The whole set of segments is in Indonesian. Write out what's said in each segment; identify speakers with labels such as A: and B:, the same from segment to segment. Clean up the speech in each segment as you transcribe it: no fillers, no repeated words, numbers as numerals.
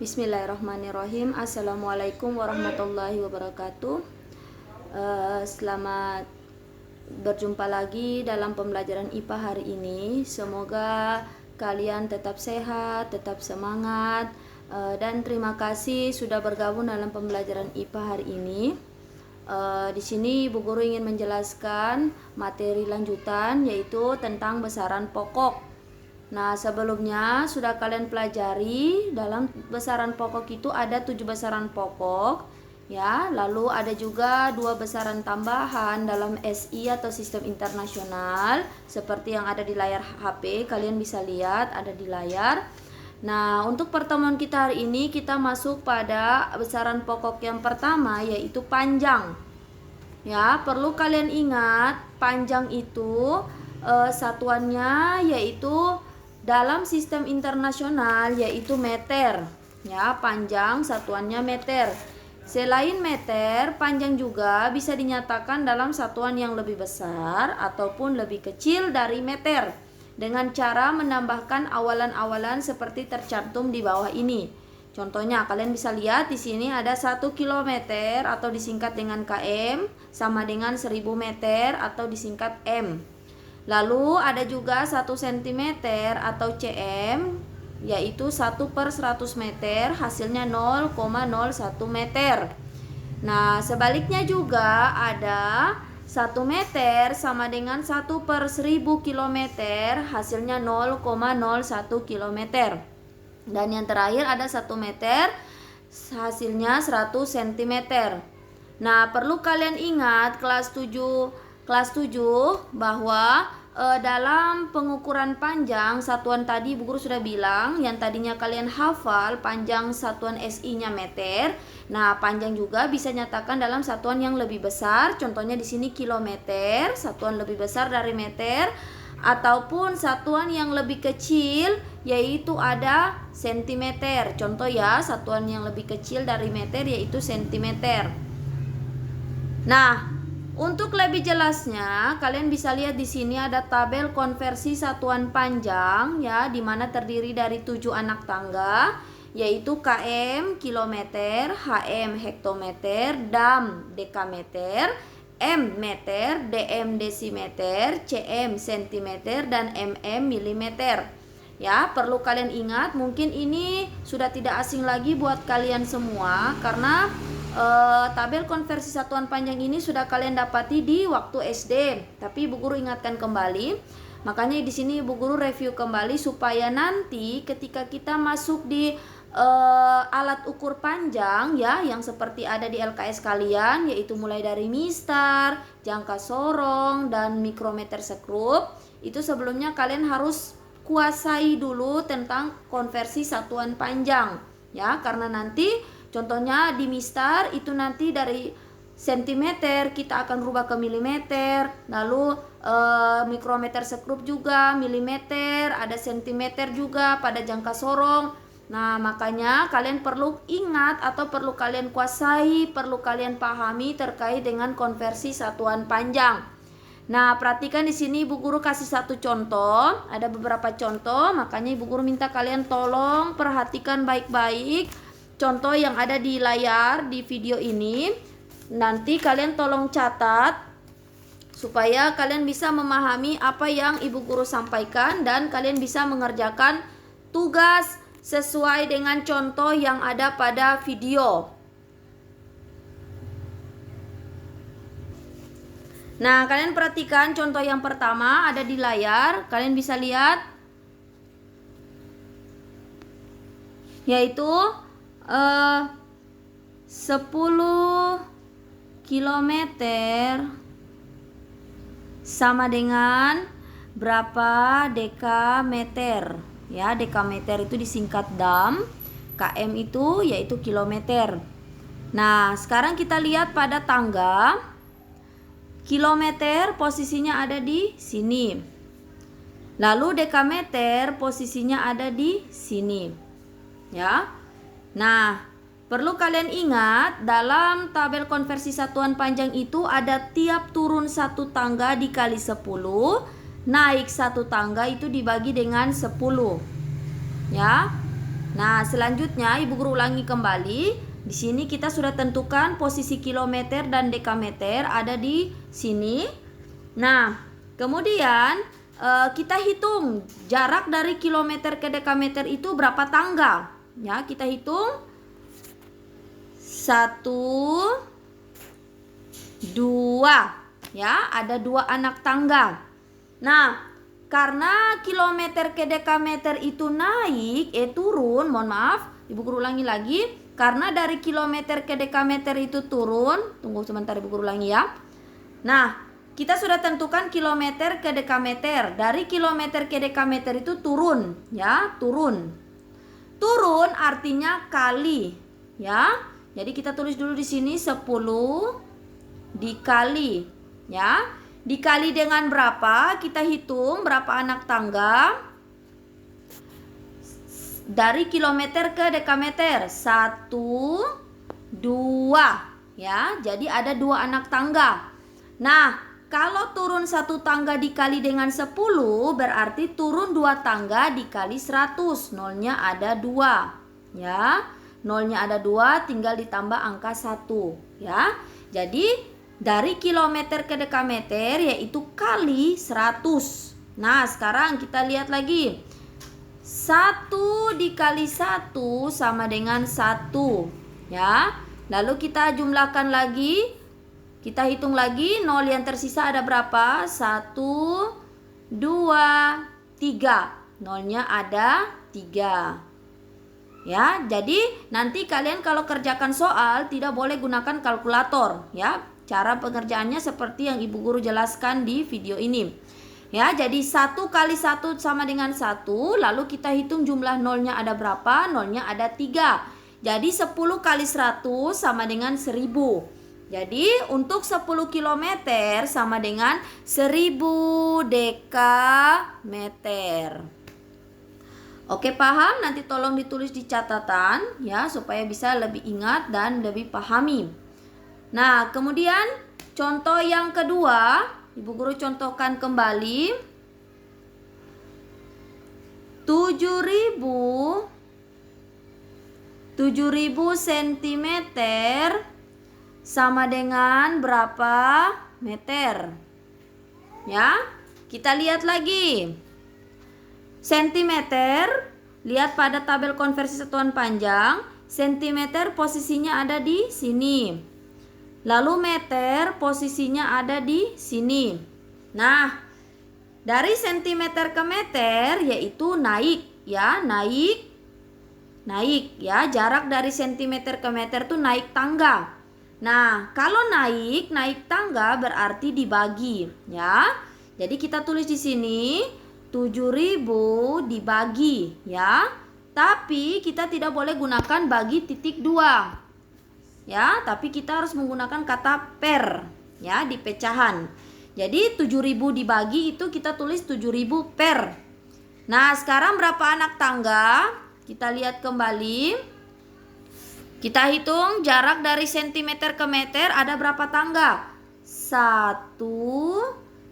A: Bismillahirrahmanirrahim. Assalamualaikum warahmatullahi wabarakatuh. Selamat berjumpa lagi dalam pembelajaran IPA hari ini. Semoga kalian tetap sehat, tetap semangat, dan terima kasih sudah bergabung dalam pembelajaran IPA hari ini. Di sini Ibu Guru ingin menjelaskan materi lanjutan, yaitu tentang besaran pokok. Nah, sebelumnya sudah kalian pelajari dalam besaran pokok itu ada 7 besaran pokok, ya. Lalu ada juga 2 besaran tambahan dalam SI atau sistem internasional, seperti yang ada di layar HP. Kalian bisa lihat ada di layar. Nah, untuk pertemuan kita hari ini kita masuk pada besaran pokok yang pertama, yaitu panjang. Ya, perlu kalian ingat panjang itu satuannya yaitu dalam sistem internasional yaitu meter. Ya, panjang satuannya meter. Selain meter, panjang juga bisa dinyatakan dalam satuan yang lebih besar ataupun lebih kecil dari meter dengan cara menambahkan awalan-awalan seperti tercantum di bawah ini. Contohnya, kalian bisa lihat di sini ada 1 km atau disingkat dengan km sama dengan 1000 meter atau disingkat m. Lalu ada juga 1 cm atau cm, yaitu 1/100 meter, hasilnya 0,01 meter. Nah, sebaliknya juga ada 1 meter sama dengan 1/1000 km, hasilnya 0,01 km. Dan yang terakhir ada 1 meter, hasilnya 100 cm. Nah, perlu kalian ingat kelas 7 bahwa dalam pengukuran panjang satuan tadi Ibu Guru sudah bilang, yang tadinya kalian hafal panjang satuan SI-nya meter. Nah, panjang juga bisa nyatakan dalam satuan yang lebih besar. Contohnya di sini kilometer, satuan lebih besar dari meter, ataupun satuan yang lebih kecil yaitu ada sentimeter. Contoh ya, satuan yang lebih kecil dari meter yaitu sentimeter. Nah, untuk lebih jelasnya, kalian bisa lihat di sini ada tabel konversi satuan panjang, ya, di mana terdiri dari 7 anak tangga, yaitu km kilometer, hm hektometer, dam dekameter, m meter, dm desimeter, cm sentimeter, dan mm milimeter. Ya, perlu kalian ingat, mungkin ini sudah tidak asing lagi buat kalian semua karena tabel konversi satuan panjang ini sudah kalian dapati di waktu SD. Tapi Ibu Guru ingatkan kembali. Makanya di sini Ibu Guru review kembali supaya nanti ketika kita masuk di alat ukur panjang, ya, yang seperti ada di LKS kalian, yaitu mulai dari mistar, jangka sorong, dan mikrometer sekrup, itu sebelumnya kalian harus kuasai dulu tentang konversi satuan panjang, ya, karena nanti contohnya di mistar itu nanti dari sentimeter kita akan rubah ke milimeter, lalu mikrometer sekrup juga milimeter, ada sentimeter juga pada jangka sorong. Nah, makanya kalian perlu ingat atau perlu kalian kuasai, perlu kalian pahami terkait dengan konversi satuan panjang. Nah, perhatikan di sini Ibu Guru kasih satu contoh, ada beberapa contoh, makanya Ibu Guru minta kalian tolong perhatikan baik-baik contoh yang ada di layar di video ini. Nanti kalian tolong catat supaya kalian bisa memahami apa yang Ibu Guru sampaikan dan kalian bisa mengerjakan tugas sesuai dengan contoh yang ada pada video. Nah, kalian perhatikan contoh yang pertama ada di layar, kalian bisa lihat, yaitu 10 kilometer sama dengan berapa dekameter, ya. Dekameter itu disingkat dam, km itu yaitu kilometer. Nah, sekarang kita lihat pada tangga. Kilometer posisinya ada di sini. Lalu dekameter posisinya ada di sini. Ya. Nah, perlu kalian ingat dalam tabel konversi satuan panjang itu ada tiap turun 1 tangga dikali 10, naik 1 tangga itu dibagi dengan 10. Ya. Nah, selanjutnya Ibu Guru ulangi kembali. Di sini kita sudah tentukan posisi kilometer dan dekameter ada di sini. Nah, kemudian kita hitung jarak dari kilometer ke dekameter itu berapa tangga. Ya, kita hitung 1, 2. Ya, ada 2 anak tangga. Nah, karena kilometer ke dekameter itu naik, turun, mohon maaf, Ibu Guru ulangi lagi. Karena dari kilometer ke dekameter itu turun, tunggu sebentar Ibu Guru ulangi ya. Nah, kita sudah tentukan kilometer ke dekameter. Dari kilometer ke dekameter itu turun, ya, turun. Turun artinya kali, ya. Jadi kita tulis dulu di sini 10 dikali, ya. Dikali dengan berapa? Kita hitung berapa anak tangga dari kilometer ke dekameter. 1, 2. Ya, jadi ada 2 anak tangga. Nah, kalau turun 1 tangga dikali dengan 10 berarti turun 2 tangga dikali 100. Nolnya ada 2. Ya, nolnya ada 2, tinggal ditambah angka 1. Ya, jadi dari kilometer ke dekameter yaitu kali 100. Nah, sekarang kita lihat lagi. 1 dikali 1 sama dengan 1. Ya. Lalu kita jumlahkan lagi. Kita hitung lagi, nol yang tersisa ada berapa? 1, 2, 3. Nolnya ada 3. Ya, jadi nanti kalian kalau kerjakan soal tidak boleh gunakan kalkulator, ya. Cara pengerjaannya seperti yang Ibu Guru jelaskan di video ini. Ya, jadi 1 kali 1 sama dengan 1. Lalu kita hitung jumlah nolnya ada berapa? Nolnya ada 3. Jadi 10 kali 100 sama dengan 1000. Jadi untuk 10 km sama dengan 1000 dekameter. Oke, paham? Nanti tolong ditulis di catatan ya supaya bisa lebih ingat dan lebih pahami. Nah, kemudian contoh yang kedua, Ibu Guru contohkan kembali. 7.000 cm sama dengan berapa meter? Ya, kita lihat lagi. Sentimeter, lihat pada tabel konversi satuan panjang. Sentimeter posisinya ada di sini. Lalu meter posisinya ada di sini. Nah, dari sentimeter ke meter yaitu naik ya, naik ya, jarak dari sentimeter ke meter tuh naik tangga. Nah, kalau naik tangga berarti dibagi ya. Jadi kita tulis di sini 7.000 dibagi ya. Tapi kita tidak boleh gunakan bagi titik 2. Ya, tapi kita harus menggunakan kata per ya di pecahan. Jadi 7.000 dibagi itu kita tulis 7.000 per. Nah, sekarang berapa anak tangga? Kita lihat kembali. Kita hitung jarak dari sentimeter ke meter ada berapa tangga? 1,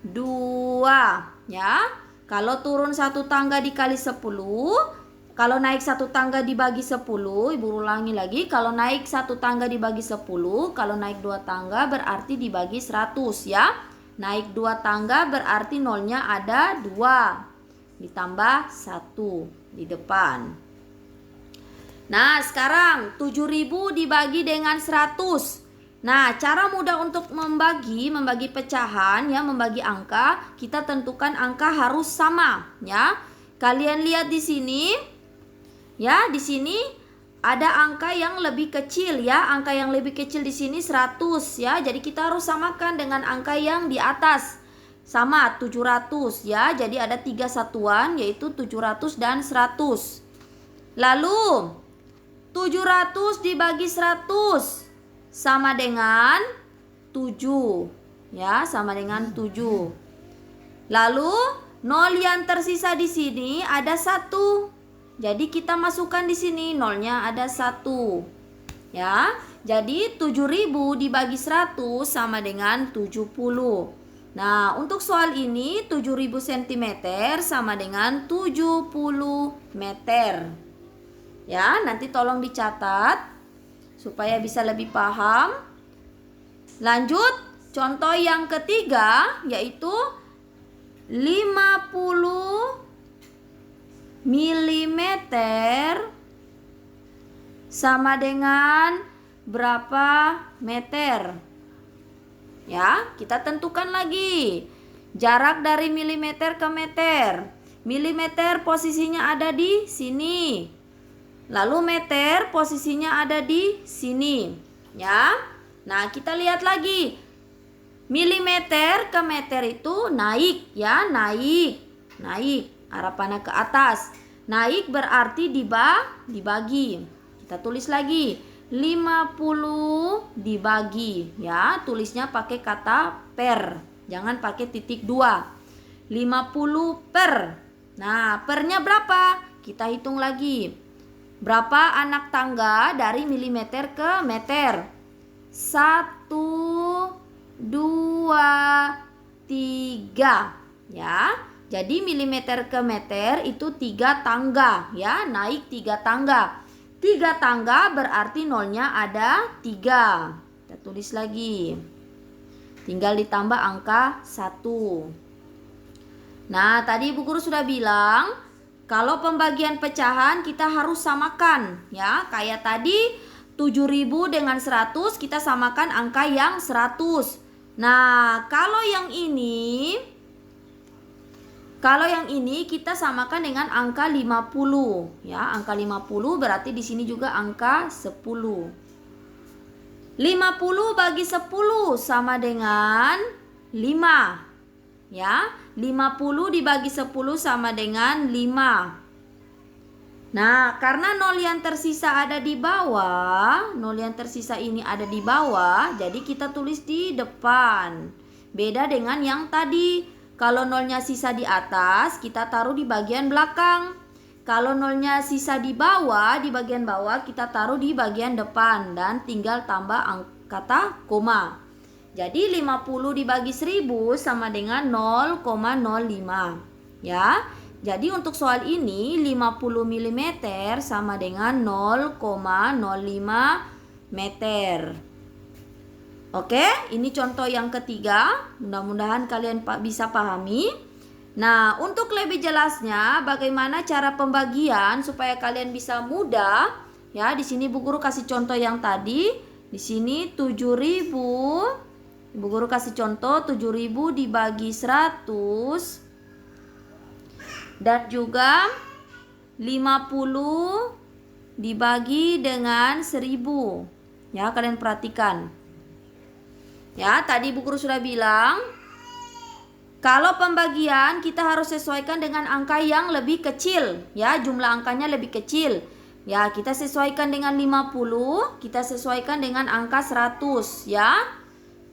A: 2 ya. Kalau turun 1 tangga dikali 10. Kalau naik 1 tangga dibagi 10, Ibu ulangi lagi. Kalau naik 1 tangga dibagi 10, kalau naik 2 tangga berarti dibagi 100 ya. Naik 2 tangga berarti nolnya ada 2. Ditambah 1 di depan. Nah, sekarang 7.000 dibagi dengan 100. Nah, cara mudah untuk membagi pecahan ya, membagi angka, kita tentukan angka harus sama ya. Kalian lihat di sini. Ya, di sini ada angka yang lebih kecil ya. Angka yang lebih kecil di sini 100 ya. Jadi kita harus samakan dengan angka yang di atas. Sama 700 ya. Jadi ada 3 satuan yaitu 700 dan 100. Lalu 700 dibagi 100 sama dengan 7 ya, sama dengan 7. Lalu nol yang tersisa di sini ada 1. Jadi kita masukkan di sini nolnya ada 1. Ya. Jadi 7.000 dibagi 100 sama dengan 70. Nah, untuk soal ini 7.000 cm sama dengan 70 meter. Ya, nanti tolong dicatat supaya bisa lebih paham. Lanjut, contoh yang ketiga yaitu 50 milimeter sama dengan berapa meter? Ya, kita tentukan lagi jarak dari milimeter ke meter. Milimeter posisinya ada di sini. Lalu meter posisinya ada di sini. Ya. Nah, kita lihat lagi. Milimeter ke meter itu naik, ya, naik. Naik, arah panah ke atas. Naik berarti dibagi. Kita tulis lagi. 50 dibagi, ya, tulisnya pakai kata per, jangan pakai titik 2. 50 per. Nah, pernya berapa? Kita hitung lagi. Berapa anak tangga dari milimeter ke meter? 1, 2, 3, ya. Jadi milimeter ke meter itu 3 tangga, ya, naik 3 tangga. 3 tangga berarti nolnya ada 3. Kita tulis lagi. Tinggal ditambah angka 1. Nah, tadi Ibu Guru sudah bilang, kalau pembagian pecahan kita harus samakan. Ya, kayak tadi 7.000 dengan 100 kita samakan angka yang 100. Nah, kalau yang ini kita samakan dengan angka 50, ya. Angka 50 berarti di sini juga angka 10. 50 bagi 10 sama dengan 5. Ya, 50 dibagi 10 sama dengan 5. Nah, karena nol yang tersisa ada di bawah, nol yang tersisa ini ada di bawah, jadi kita tulis di depan. Beda dengan yang tadi. Kalau nolnya sisa di atas, kita taruh di bagian belakang. Kalau nolnya sisa di bawah, di bagian bawah kita taruh di bagian depan dan tinggal tambah kata koma. Jadi 50 dibagi 1000 sama dengan 0,05. Ya. Jadi untuk soal ini 50 mm sama dengan 0,05 meter. Oke, ini contoh yang ketiga. Mudah-mudahan kalian bisa pahami. Nah, untuk lebih jelasnya bagaimana cara pembagian supaya kalian bisa mudah, ya, di sini Bu Guru kasih contoh yang tadi. Di sini 7.000. Bu Guru kasih contoh 7.000 dibagi 100 dan juga 50 dibagi dengan 1000. Ya, kalian perhatikan. Ya, tadi Bu Guru sudah bilang, kalau pembagian kita harus sesuaikan dengan angka yang lebih kecil, ya, jumlah angkanya lebih kecil. Ya, kita sesuaikan dengan 50, kita sesuaikan dengan angka 100, ya.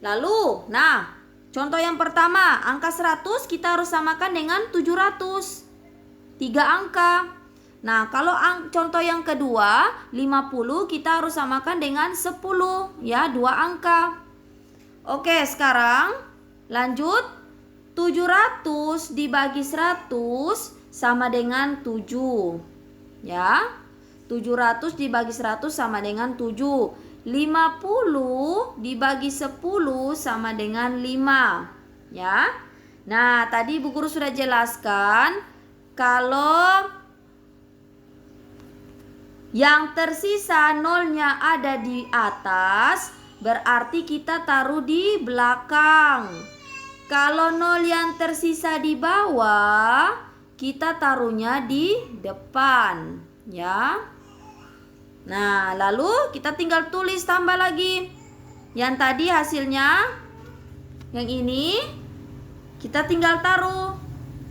A: Lalu, nah, contoh yang pertama, angka 100 kita harus samakan dengan 700. 3 angka. Nah, kalau contoh yang kedua, 50 kita harus samakan dengan 10, ya, 2 angka. Oke, sekarang lanjut. 700 dibagi 100 sama dengan 7. Ya. 700 dibagi 100 sama dengan 7. 50 dibagi 10 sama dengan 5. Ya. Nah, tadi Bu Guru sudah jelaskan kalau yang tersisa nolnya ada di atas, berarti kita taruh di belakang. Kalau nol yang tersisa di bawah, kita taruhnya di depan, ya. Nah, lalu kita tinggal tulis tambah lagi. Yang tadi hasilnya, yang ini kita tinggal taruh.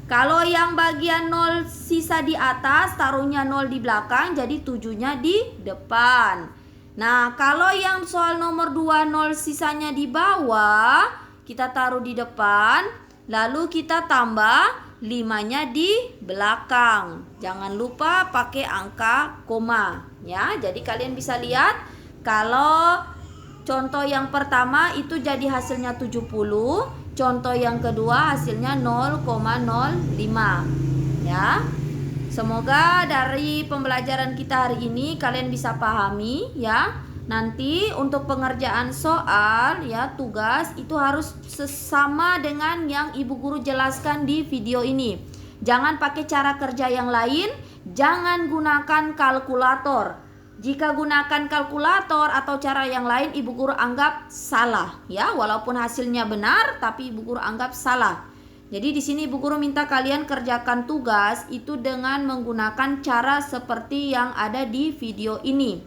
A: Kalau yang bagian nol sisa di atas, taruhnya nol di belakang, jadi 7-nya di depan. Nah, kalau yang soal nomor 2 nol sisanya di bawah, kita taruh di depan, lalu kita tambah 5-nya di belakang. Jangan lupa pakai angka koma, ya. Jadi kalian bisa lihat kalau contoh yang pertama itu jadi hasilnya 70, contoh yang kedua hasilnya 0,05, ya. Semoga dari pembelajaran kita hari ini kalian bisa pahami ya. Nanti untuk pengerjaan soal ya, tugas itu harus sesama dengan yang ibu guru jelaskan di video ini. Jangan pakai cara kerja yang lain, jangan gunakan kalkulator. Jika gunakan kalkulator atau cara yang lain, ibu guru anggap salah ya, walaupun hasilnya benar tapi ibu guru anggap salah. Jadi di sini ibu guru minta kalian kerjakan tugas itu dengan menggunakan cara seperti yang ada di video ini.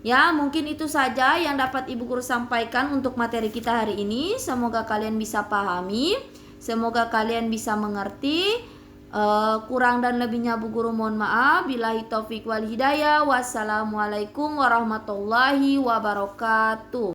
A: Ya, mungkin itu saja yang dapat ibu guru sampaikan untuk materi kita hari ini. Semoga kalian bisa pahami, semoga kalian bisa mengerti. Kurang dan lebihnya bu guru mohon maaf. Billahi taufik wal hidayah. Wassalamualaikum warahmatullahi wabarakatuh.